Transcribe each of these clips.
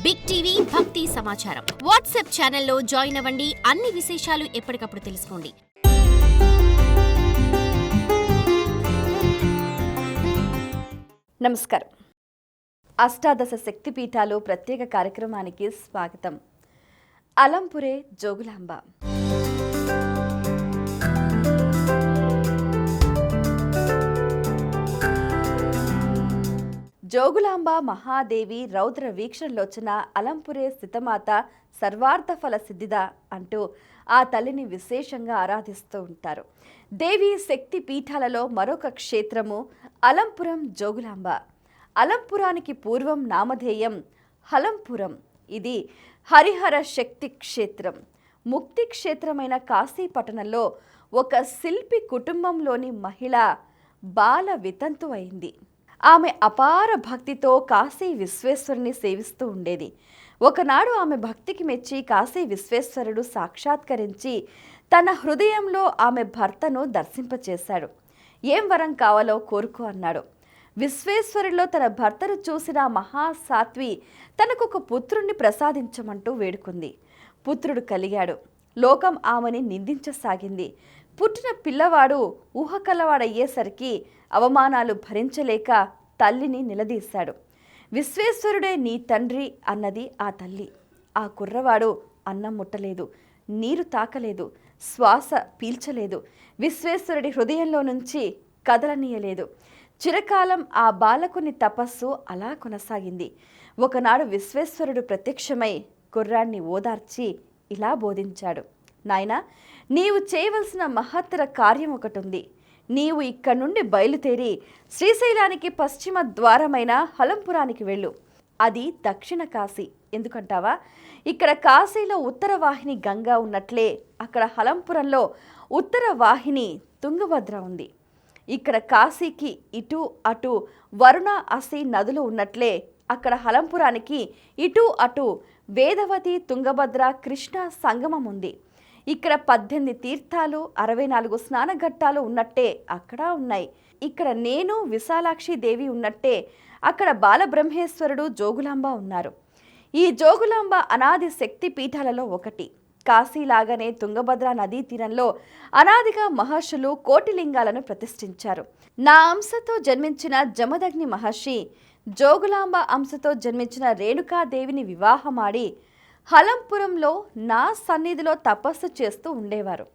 Big TV భక్తి సమాచారం WhatsApp ఛానల్లో జాయిన్ అవ్వండి. అన్ని విశేషాలు ఎప్పటికప్పుడు తెలుసుకోండి. నమస్కారం. అష్టాదశ శక్తిపీఠాలు ప్రత్యేక కార్యక్రమానికి స్వాగతం. అలంపురే జోగులాంబ. జోగులాంబ మహాదేవి రౌద్ర వీక్షణలోచన అలంపురే స్థితమాత సర్వార్థ ఫల సిద్ధిద అంటూ ఆ తల్లిని విశేషంగా ఆరాధిస్తూ ఉంటారు. దేవి శక్తి పీఠాలలో మరొక క్షేత్రము అలంపురం జోగులాంబ. అలంపురానికి పూర్వం నామధేయం హలంపురం. ఇది హరిహర శక్తి క్షేత్రం. ముక్తి క్షేత్రమైన కాశీ పట్టణంలో ఒక శిల్పి కుటుంబంలోని మహిళ బాల వితంతు అయింది. ఆమె అపార భక్తితో కాశీ విశ్వేశ్వరుని సేవిస్తూ ఉండేది. ఒకనాడు ఆమె భక్తికి మెచ్చి కాశీ విశ్వేశ్వరుడు సాక్షాత్కరించి తన హృదయంలో ఆమె భర్తను దర్శింపచేశాడు. ఏం వరం కావాలో కోరుకో అన్నాడు. విశ్వేశ్వరుడిలో తన భర్తను చూసిన మహాసాత్వి తనకొక పుత్రుణ్ణి ప్రసాదించమంటూ వేడుకుంది. పుత్రుడు కలిగాడు. లోకం ఆమెని నిందించసాగింది. పుట్టిన పిల్లవాడు ఊహకలవాడయ్యేసరికి అవమానాలు భరించలేక తల్లిని నిలదీశాడు. విశ్వేశ్వరుడే నీ తండ్రి అన్నది ఆ తల్లి. ఆ కుర్రవాడు అన్నం ముట్టలేదు, నీరు తాకలేదు, శ్వాస పీల్చలేదు, విశ్వేశ్వరుడి హృదయంలో నుంచి కదలనీయలేదు. చిరకాలం ఆ బాలకుని తపస్సు అలా కొనసాగింది. ఒకనాడు విశ్వేశ్వరుడు ప్రత్యక్షమై కుర్రాన్ని ఓదార్చి ఇలా బోధించాడు. నాయనా, నీవు చేయవలసిన మహత్తర కార్యం ఒకటి ఉంది. నీవు ఇక్కడి నుండి బయలుదేరి శ్రీశైలానికి పశ్చిమ ద్వారమైన హలంపురానికి వెళ్ళు. అది దక్షిణ కాశీ. ఎందుకంటావా? ఇక్కడ కాశీలో ఉత్తర వాహిని గంగా ఉన్నట్లే అక్కడ హలంపురంలో ఉత్తర వాహిని తుంగభద్ర ఉంది. ఇక్కడ కాశీకి ఇటు అటు వరుణ అసి నదులు ఉన్నట్లే అక్కడ హలంపురానికి ఇటు అటు వేదవతి తుంగభద్ర కృష్ణ సంగమం ఉంది. ఇక్కడ 18 తీర్థాలు 64 స్నానఘట్టాలు ఉన్నట్టే అక్కడ ఉన్నాయి. ఇక్కడ నేను విశాలాక్షి దేవి ఉన్నట్టే అక్కడ బాలబ్రహ్మేశ్వరుడు జోగులాంబ ఉన్నారు. ఈ జోగులాంబ అనాది శక్తి పీఠాలలో ఒకటి. కాశీలాగానే తుంగభద్ర నదీ తీరంలో అనాదిగా మహర్షులు కోటిలింగాలను ప్రతిష్ఠించారు. నా అంశతో జన్మించిన జమదగ్ని మహర్షి జోగులాంబ అంశతో జన్మించిన రేణుకాదేవిని వివాహమాడి హలంపురంలో నా సన్నిధిలో తపస్సు చేస్తూ ఉండేవారు.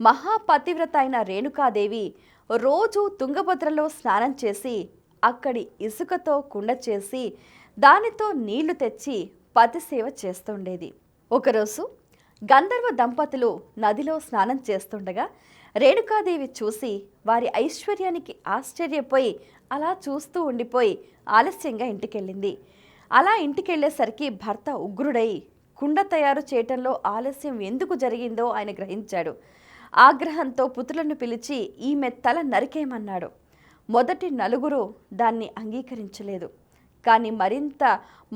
మహాపతివ్రత అయిన రేణుకాదేవి రోజు తుంగభద్రలో స్నానం చేసి అక్కడి ఇసుకతో కుండ చేసి దానితో నీళ్లు తెచ్చి పతిసేవ చేస్తుండేది. ఒకరోజు గంధర్వ దంపతులు నదిలో స్నానం చేస్తుండగా రేణుకాదేవి చూసి వారి ఐశ్వర్యానికి ఆశ్చర్యపోయి అలా చూస్తూ ఉండిపోయి ఆలస్యంగా ఇంటికెళ్ళింది. అలా ఇంటికెళ్లేసరికి భర్త ఉగ్రుడై కుండ తయారు చేయటంలో ఆలస్యం ఎందుకు జరిగిందో ఆయన గ్రహించాడు. ఆగ్రహంతో పుత్రులను పిలిచి ఈమె తల నరికేయమన్నాడు. మొదటి 4 దాన్ని అంగీకరించలేదు. కానీ మరింత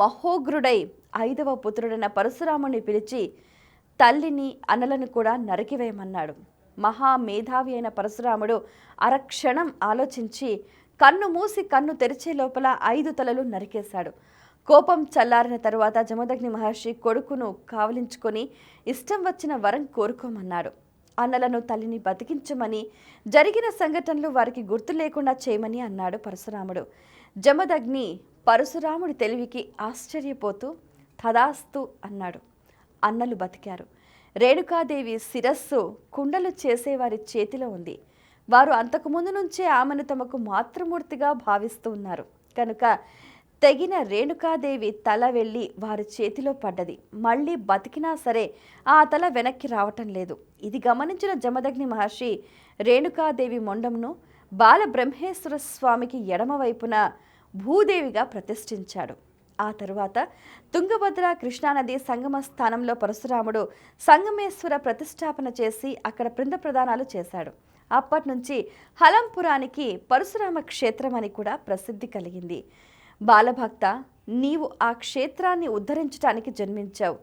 మహోగ్రుడై 5వ పుత్రుడైన పరశురాముని పిలిచి తల్లిని అన్నలను కూడా నరికివేయమన్నాడు. మహామేధావి అయిన పరశురాముడు అరక్షణం ఆలోచించి కన్ను మూసి కన్ను తెరిచే లోపల 5 తలలు నరికేశాడు. కోపం చల్లారిన తరువాత జమదగ్ని మహర్షి కొడుకును కావలించుకొని ఇష్టం వచ్చిన వరం కోరుకోమన్నాడు. అన్నలను తల్లిని బతికించమని, జరిగిన సంఘటనలు వారికి గుర్తు లేకుండా చేయమని అన్నాడు పరశురాముడు. జమదగ్ని పరశురాముడి తెలివికి ఆశ్చర్యపోతూ తదాస్తు అన్నాడు. అన్నలు బతికారు. రేణుకాదేవి శిరస్సు కుండలు చేసేవారి చేతిలో ఉంది. వారు అంతకుముందు నుంచే ఆమెను తమకు మాతృమూర్తిగా భావిస్తూ ఉన్నారు కనుక తెగిన రేణుకాదేవి తల వెళ్ళి వారి చేతిలో పడ్డది. మళ్ళీ బతికినా సరే ఆ తల వెనక్కి రావటం లేదు. ఇది గమనించిన జమదగ్ని మహర్షి రేణుకాదేవి మొండంను బాలబ్రహ్మేశ్వర స్వామికి ఎడమవైపున భూదేవిగా ప్రతిష్ఠించాడు. ఆ తరువాత తుంగభద్ర కృష్ణానది సంగమ స్థానంలో పరశురాముడు సంగమేశ్వర ప్రతిష్టాపన చేసి అక్కడ పిండ ప్రదానాలు చేశాడు. అప్పటి నుంచి హలంపురానికి పరశురామ క్షేత్రం అని కూడా ప్రసిద్ధి కలిగింది. బాలభక్త, నీవు ఆ క్షేత్రాన్ని ఉద్ధరించడానికి జన్మించావు.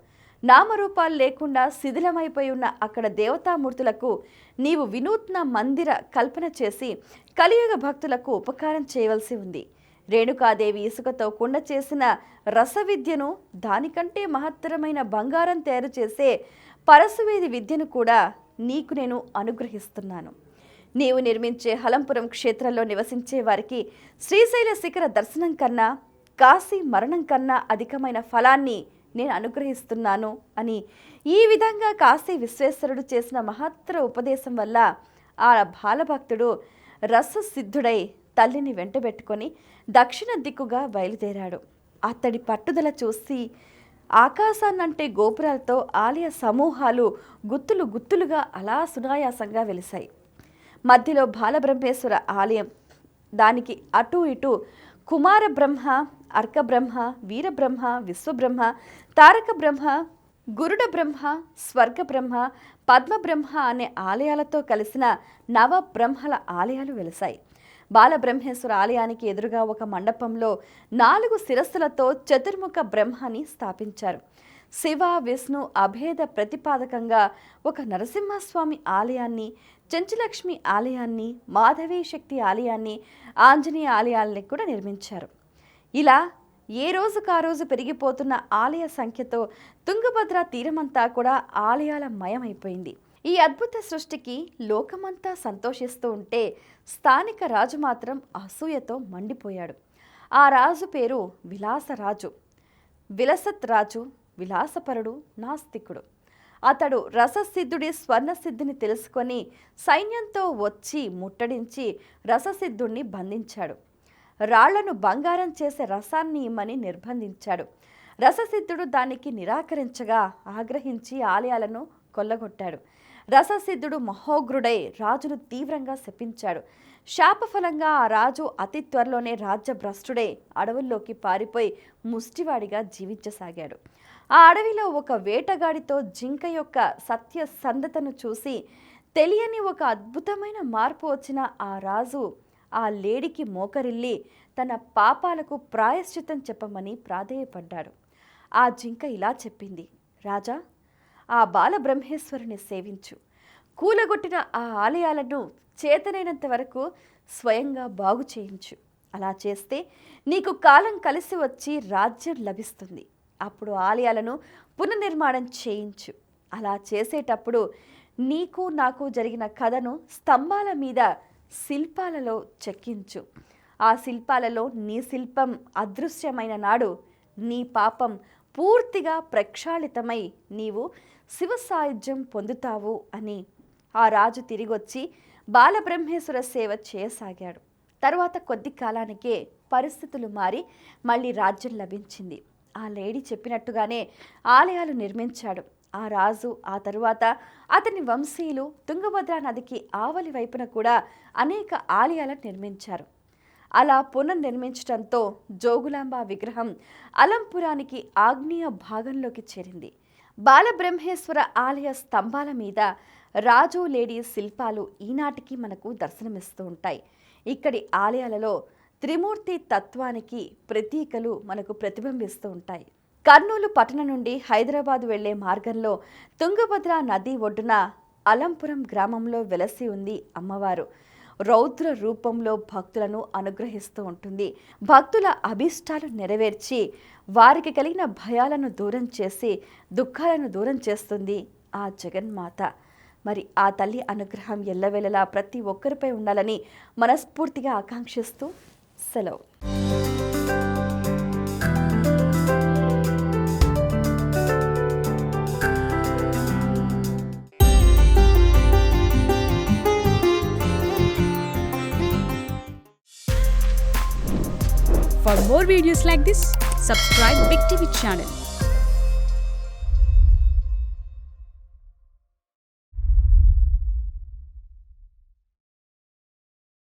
నామరూపాలు లేకుండా శిథిలమైపోయి ఉన్న అక్కడ దేవతామూర్తులకు నీవు వినూత్న మందిర కల్పన చేసి కలియుగ భక్తులకు ఉపకారం చేయవలసి ఉంది. రేణుకాదేవి ఇసుకతో కుండ చేసిన రసవిద్యను, దానికంటే మహత్తరమైన బంగారం తయారు చేసే పరశువేది విద్యను కూడా నీకు నేను అనుగ్రహిస్తున్నాను. నీవు నిర్మించే హలంపురం క్షేత్రంలో నివసించే వారికి శ్రీశైల శిఖర దర్శనం కన్నా, కాశీ మరణం కన్నా అధికమైన ఫలాన్ని నేను అనుగ్రహిస్తున్నాను అని ఈ విధంగా కాశీ విశ్వేశ్వరుడు చేసిన మహత్తర ఉపదేశం వల్ల ఆ బాలభక్తుడు రససిద్ధుడై తల్లిని వెంటబెట్టుకొని దక్షిణ దిక్కుగా బయలుదేరాడు. అతడి పట్టుదల చూసి ఆకాశాన్నంటే గోపురాలతో ఆలయ సమూహాలు గుత్తులు గుత్తులుగా అలా సునాయాసంగా వెలిశాయి. మధ్యలో బాలబ్రహ్మేశ్వర ఆలయం, దానికి అటూ ఇటూ కుమార బ్రహ్మ, అర్కబ్రహ్మ, వీరబ్రహ్మ, విశ్వబ్రహ్మ, తారక బ్రహ్మ, గురుడ బ్రహ్మ, స్వర్గ బ్రహ్మ, పద్మబ్రహ్మ అనే ఆలయాలతో కలిసిన నవబ్రహ్మల ఆలయాలు వెలిశాయి. బాలబ్రహ్మేశ్వర ఆలయానికి ఎదురుగా ఒక మండపంలో 4 శిరస్సులతో చతుర్ముఖ బ్రహ్మని స్థాపించారు. శివ, విష్ణు అభేద ప్రతిపాదకంగా ఒక నరసింహస్వామి ఆలయాన్ని, చెంచులక్ష్మి ఆలయాన్ని, మాధవీ శక్తి ఆలయాన్ని, ఆంజనేయ ఆలయాల్ని కూడా నిర్మించారు. ఇలా ఏ రోజుకా రోజు పెరిగిపోతున్న ఆలయ సంఖ్యతో తుంగభద్ర తీరమంతా కూడా ఆలయాల మయమైపోయింది. ఈ అద్భుత సృష్టికి లోకమంతా సంతోషిస్తూ ఉంటే స్థానిక రాజు మాత్రం అసూయతో మండిపోయాడు. ఆ రాజు పేరు విలాసరాజు. విలసత్ రాజు, విలాసపరుడు, నాస్తికుడు. అతడు రససిద్ధుడి స్వర్ణసిద్ధిని తెలుసుకొని సైన్యంతో వచ్చి ముట్టడించి రససిద్ధుణ్ణి బంధించాడు. రాళ్లను బంగారం చేసే రసాన్ని ఇమ్మని నిర్బంధించాడు. రససిద్ధుడు దానికి నిరాకరించగా ఆగ్రహించి ఆలయాలను కొల్లగొట్టాడు. రససిద్ధుడు మహోగ్రుడై రాజును తీవ్రంగా శపించాడు. శాపఫలంగా ఆ రాజు అతి త్వరలోనే రాజ్యభ్రష్టుడై అడవుల్లోకి పారిపోయి ముష్టివాడిగా జీవించసాగాడు. ఆ అడవిలో ఒక వేటగాడితో జింక యొక్క సత్యసంధతను చూసి తెలియని ఒక అద్భుతమైన మార్పు వచ్చిన ఆ రాజు ఆ లేడికి మోకరిల్లి తన పాపాలకు ప్రాయశ్చితం చెప్పమని ప్రాధేయపడ్డాడు. ఆ జింక ఇలా చెప్పింది: రాజా, ఆ బాలబ్రహ్మేశ్వరుని సేవించు. కూలగొట్టిన ఆ ఆలయాలను చేతనైనంత వరకు స్వయంగా బాగు చేయించు. అలా చేస్తే నీకు కాలం కలిసి వచ్చి రాజ్యం లభిస్తుంది. అప్పుడు ఆలయాలను పునర్నిర్మాణం చేయించు. అలా చేసేటప్పుడు నీకు నాకు జరిగిన కథను స్తంభాల మీద శిల్పాలలో చెక్కించు. ఆ శిల్పాలలో నీ శిల్పం అదృశ్యమైన నాడు నీ పాపం పూర్తిగా ప్రక్షాళితమై నీవు శివ సాయుధ్యం పొందుతావు అని ఆ రాజు తిరిగొచ్చి బాలబ్రహ్మేశ్వర సేవ చేయసాగాడు. తరువాత కొద్ది కాలానికే పరిస్థితులు మారి మళ్ళీ రాజ్యం లభించింది. ఆ లేడీ చెప్పినట్టుగానే ఆలయాలు నిర్మించాడు. ఆ రాజు ఆ తరువాత అతని వంశీయులు తుంగభద్రా నదికి ఆవలి వైపున కూడా అనేక ఆలయాలను నిర్మించారు. అలా పునర్నిర్మించడంతో జోగులాంబ విగ్రహం అలంపురానికి ఆగ్నేయ భాగంలోకి చేరింది. బాలబ్రహ్మేశ్వర ఆలయ స్తంభాల మీద రాజు లేడీ శిల్పాలు ఈనాటికి మనకు దర్శనమిస్తూ ఉంటాయి. ఇక్కడి ఆలయాలలో త్రిమూర్తి తత్వానికి ప్రతీకలు మనకు ప్రతిబింబిస్తూ ఉంటాయి. కర్నూలు పట్టణం నుండి హైదరాబాద్ వెళ్లే మార్గంలో తుంగభద్ర నది ఒడ్డున అలంపురం గ్రామంలో వెలసి ఉంది అమ్మవారు. రౌద్ర రూపంలో భక్తులను అనుగ్రహిస్తూ ఉంటుంది. భక్తుల అభీష్టాలు నెరవేర్చి వారికి కలిగిన భయాలను దూరం చేసి దుఃఖాలను దూరం చేస్తుంది ఆ జగన్మాత. మరి ఆ తల్లి అనుగ్రహం ఎల్లవేళలా ప్రతి ఒక్కరిపై ఉండాలని మనస్ఫూర్తిగా ఆకాంక్షిస్తూ సెలవు. For more videos like this, subscribe Big TV channel.